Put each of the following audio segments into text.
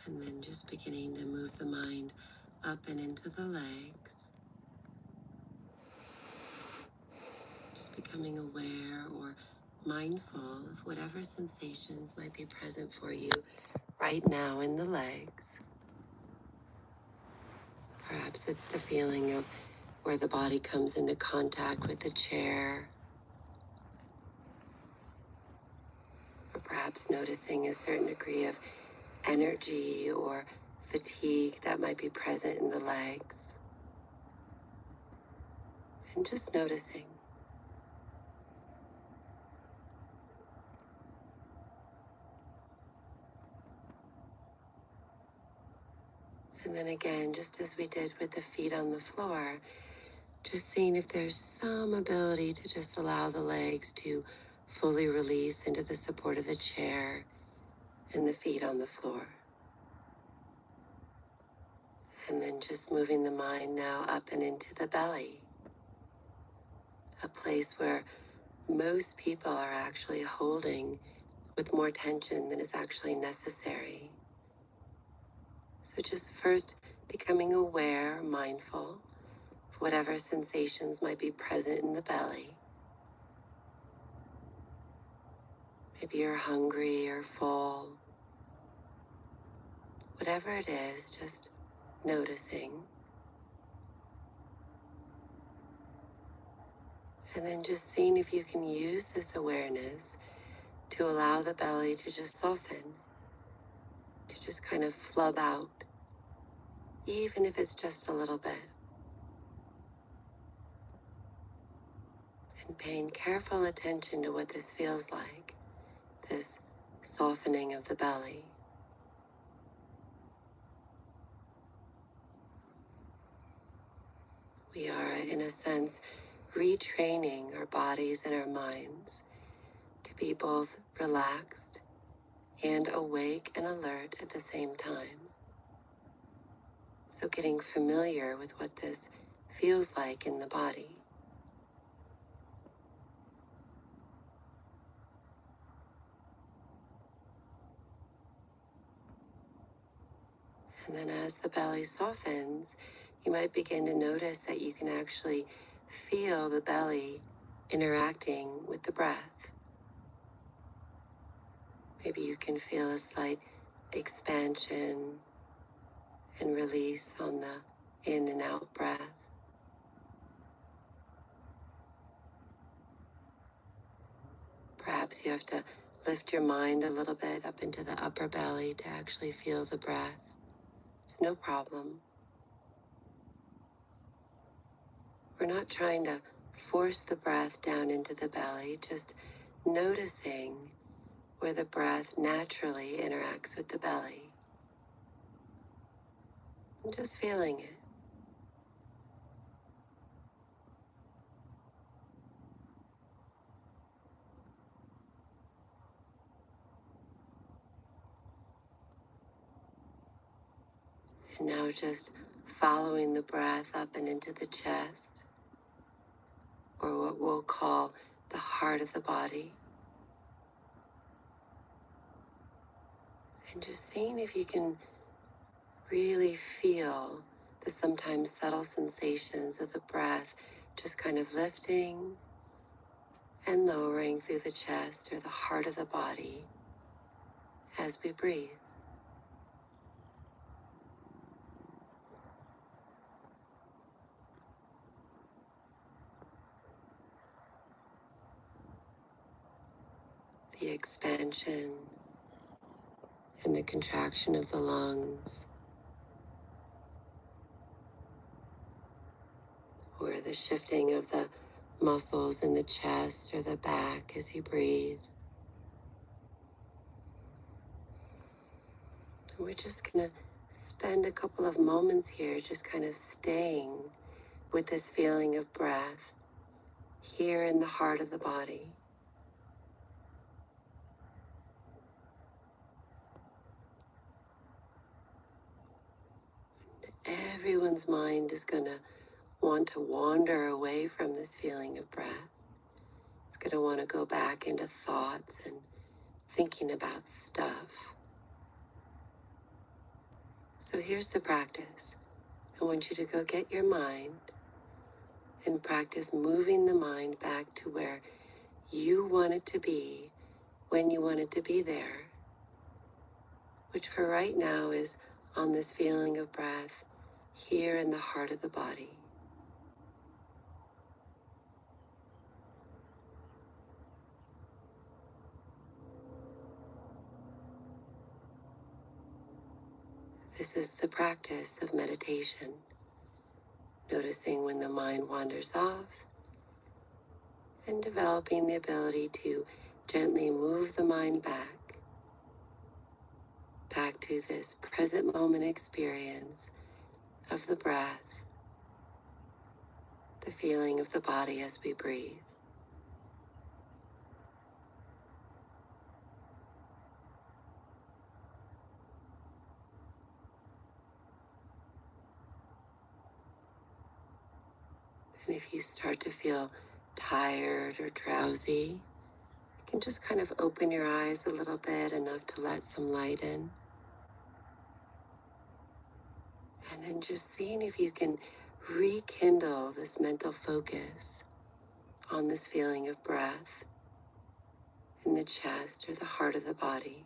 And then just beginning to move the mind up and into the legs. Just becoming aware or mindful of whatever sensations might be present for you right now in the legs. Perhaps it's the feeling of where the body comes into contact with the chair, or perhaps noticing a certain degree of energy or fatigue that might be present in the legs. And just noticing. And then again, just as we did with the feet on the floor, just seeing if there's some ability to just allow the legs to fully release into the support of the chair and the feet on the floor. And then just moving the mind now up and into the belly, a place where most people are actually holding with more tension than is actually necessary. So just first becoming aware, mindful of whatever sensations might be present in the belly. Maybe you're hungry or full. Whatever it is, just noticing. And then just seeing if you can use this awareness to allow the belly to just soften, to just kind of flub out, even if it's just a little bit. And paying careful attention to what this feels like, this softening of the belly. We are, in a sense, retraining our bodies and our minds to be both relaxed and awake and alert at the same time. So getting familiar with what this feels like in the body. And then as the belly softens, you might begin to notice that you can actually feel the belly interacting with the breath. Maybe you can feel a slight expansion and release on the in and out breath. Perhaps you have to lift your mind a little bit up into the upper belly to actually feel the breath. It's no problem. We're not trying to force the breath down into the belly, just noticing where the breath naturally interacts with the belly. And just feeling it. And now just following the breath up and into the chest, or what we'll call the heart of the body. And just seeing if you can really feel the sometimes subtle sensations of the breath just kind of lifting and lowering through the chest or the heart of the body as we breathe. The expansion and the contraction of the lungs, or the shifting of the muscles in the chest or the back as you breathe. And we're just going to spend a couple of moments here just kind of staying with this feeling of breath here in the heart of the body. Everyone's mind is going to want to wander away from this feeling of breath. It's going to want to go back into thoughts and thinking about stuff. So here's the practice. I want you to go get your mind and practice moving the mind back to where you want it to be when you want it to be there, which for right now is on this feeling of breath here in the heart of the body. This is the practice of meditation, noticing when the mind wanders off and developing the ability to gently move the mind back to this present moment experience of the breath, the feeling of the body as we breathe. And if you start to feel tired or drowsy, you can just kind of open your eyes a little bit, enough to let some light in. And then just seeing if you can rekindle this mental focus on this feeling of breath in the chest or the heart of the body.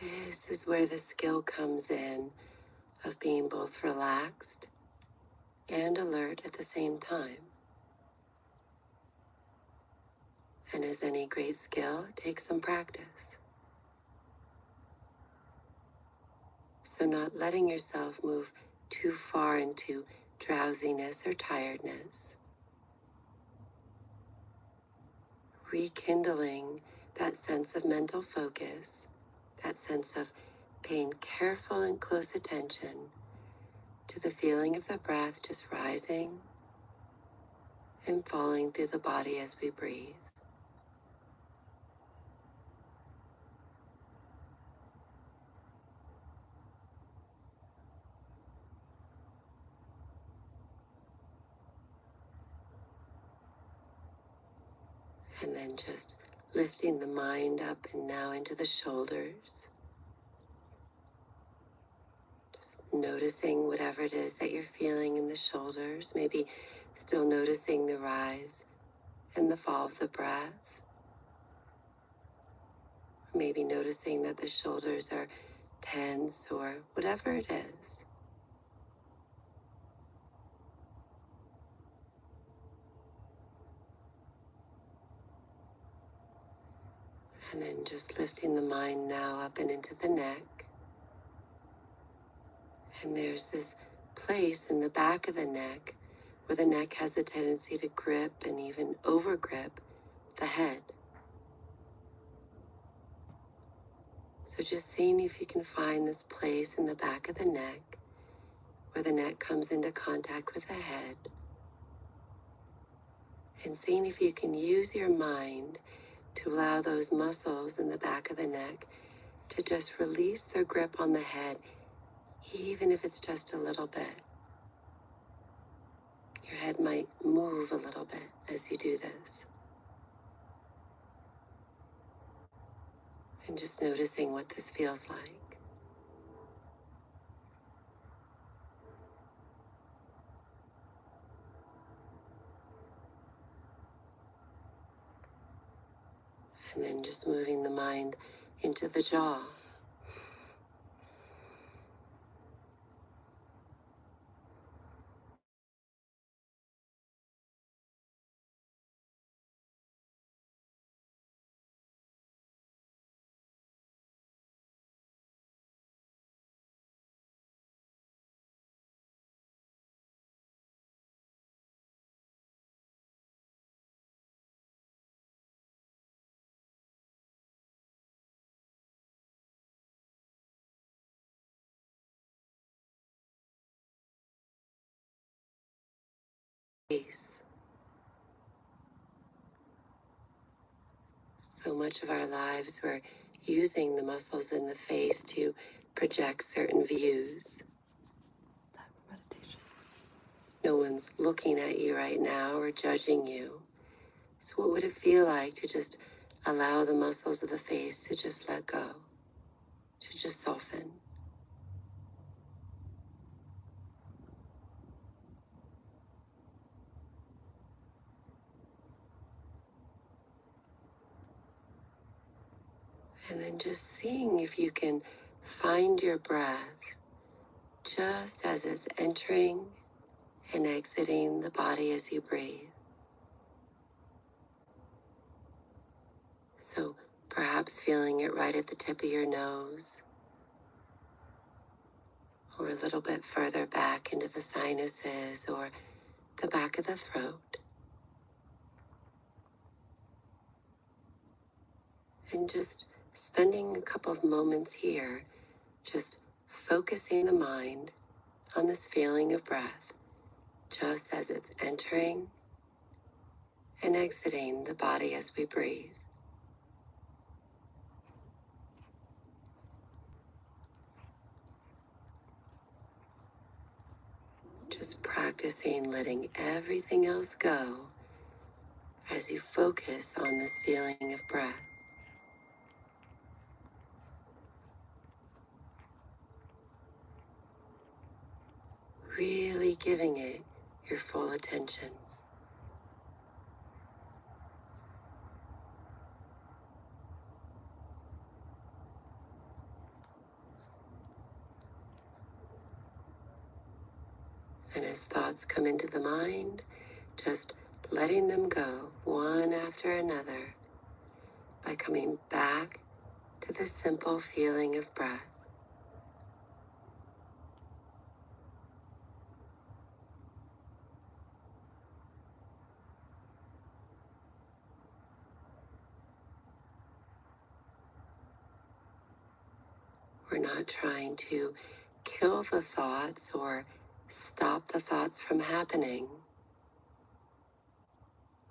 This is where the skill comes in of being both relaxed and alert at the same time. And as any great skill, it takes some practice. So not letting yourself move too far into drowsiness or tiredness. Rekindling that sense of mental focus, that sense of paying careful and close attention to the feeling of the breath just rising and falling through the body as we breathe. And then just lifting the mind up and now into the shoulders. Just noticing whatever it is that you're feeling in the shoulders, maybe still noticing the rise and the fall of the breath. Maybe noticing that the shoulders are tense or whatever it is. And then just lifting the mind now up and into the neck. And there's this place in the back of the neck where the neck has a tendency to grip and even overgrip the head. So just seeing if you can find this place in the back of the neck where the neck comes into contact with the head, and seeing if you can use your mind to allow those muscles in the back of the neck to just release their grip on the head, even if it's just a little bit. Your head might move a little bit as you do this. And just noticing what this feels like. And then just moving the mind into the jaw. Face. So much of our lives we're using the muscles in the face to project certain views. Time for meditation. No one's looking at you right now or judging you. So what would it feel like to just allow the muscles of the face to just let go, to just soften? And then just seeing if you can find your breath just as it's entering and exiting the body as you breathe. So perhaps feeling it right at the tip of your nose, or a little bit further back into the sinuses or the back of the throat. And just spending a couple of moments here, just focusing the mind on this feeling of breath, just as it's entering and exiting the body as we breathe. Just practicing letting everything else go as you focus on this feeling of breath. Really giving it your full attention. And as thoughts come into the mind, just letting them go one after another by coming back to the simple feeling of breath. We're not trying to kill the thoughts or stop the thoughts from happening.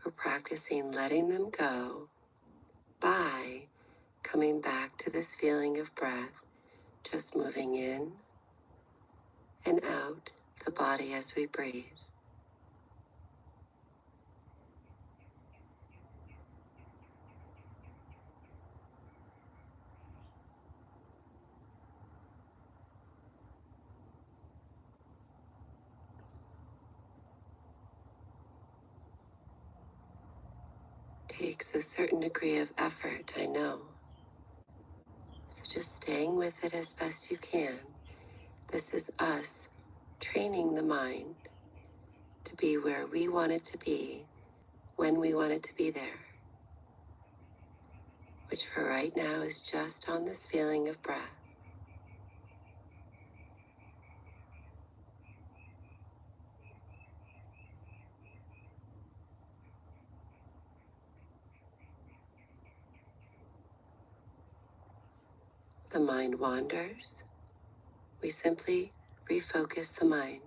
We're practicing letting them go by coming back to this feeling of breath, just moving in and out the body as we breathe. Takes a certain degree of effort, I know. So just staying with it as best you can. This is us training the mind to be where we want it to be when we want it to be there, which for right now is just on this feeling of breath. The mind wanders. We simply refocus the mind.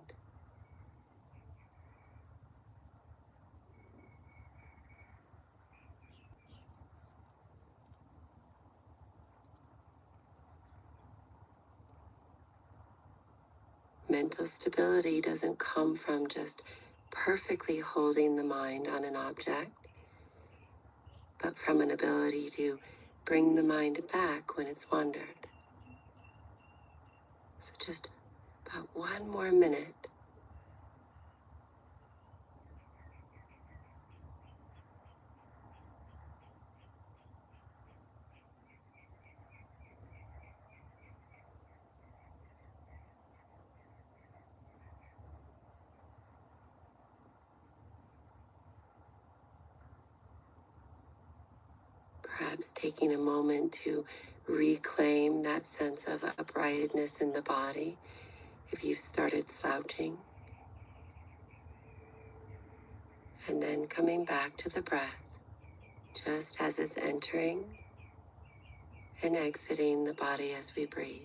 Mental stability doesn't come from just perfectly holding the mind on an object, but from an ability to bring the mind back when it's wandered. So just about one more minute. Perhaps taking a moment to reclaim that sense of uprightness in the body if you've started slouching. And then coming back to the breath, just as it's entering and exiting the body as we breathe.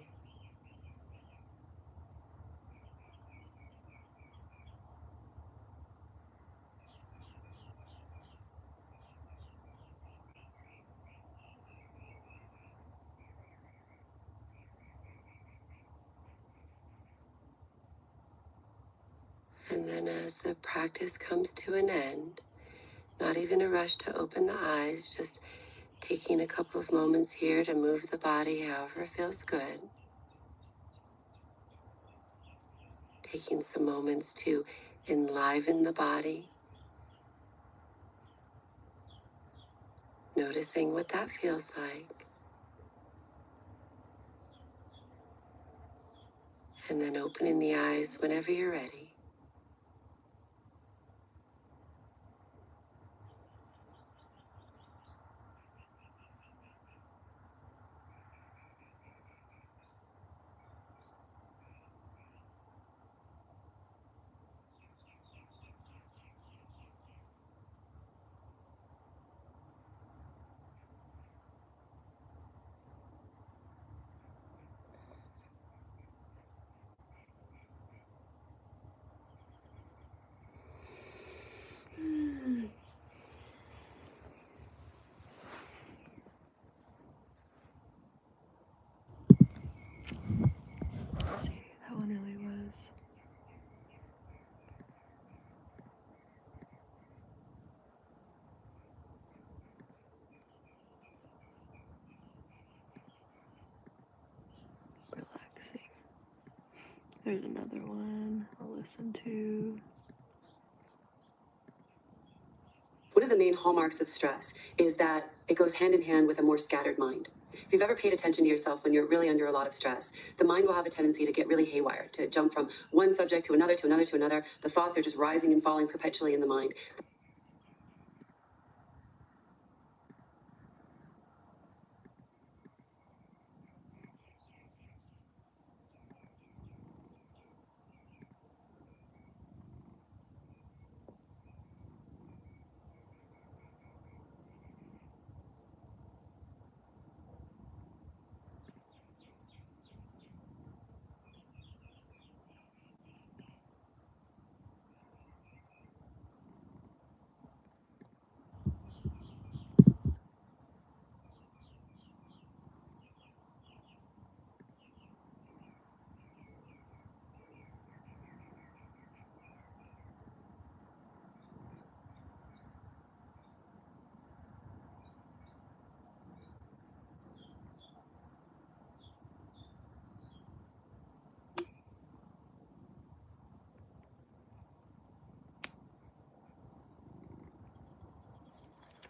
And then as the practice comes to an end, Not even a rush to open the eyes, just taking a couple of moments here to move the body however feels good. Taking some moments to enliven the body. Noticing what that feels like. And then opening the eyes whenever you're ready. Let's see, that one really was. Relaxing. There's another one I'll listen to. One of the main hallmarks of stress is that it goes hand in hand with a more scattered mind. If you've ever paid attention to yourself when you're really under a lot of stress, the mind will have a tendency to get really haywire, to jump from one subject to another, to another, to another. The thoughts are just rising and falling perpetually in the mind.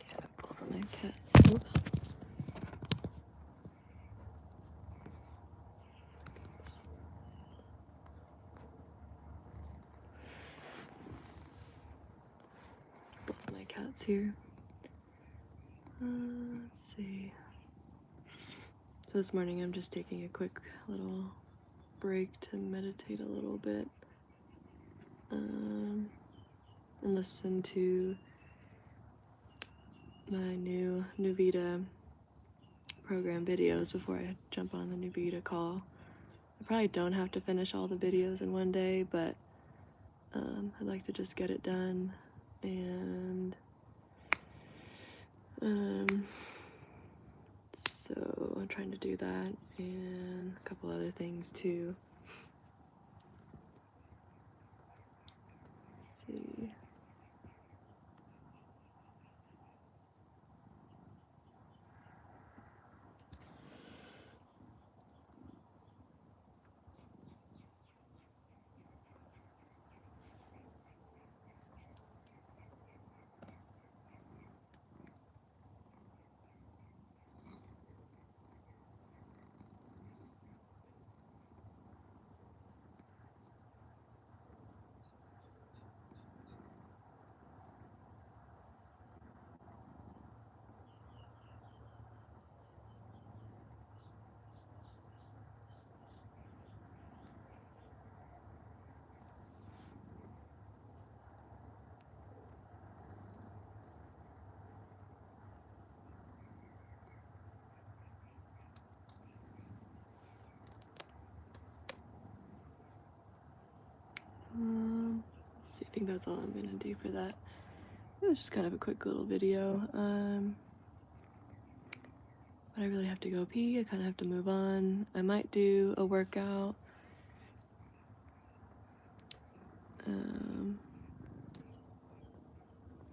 Yeah, both of my cats. Oops. Both of my cats here. Let's see. So this morning I'm just taking a quick little break to meditate a little bit. And listen to my new NUVITA program videos before I jump on the NUVITA call. I probably don't have to finish all the videos in one day, but I'd like to just get it done. And so I'm trying to do that and a couple other things too. Let's see. Let's see, I think that's all I'm gonna do for that. It was just kind of a quick little video. But I really have to go pee. I kind of have to move on. I might do a workout.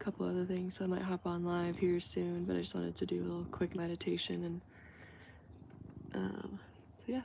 couple other things, so I might hop on live here soon, but I just wanted to do a little quick meditation and so yeah.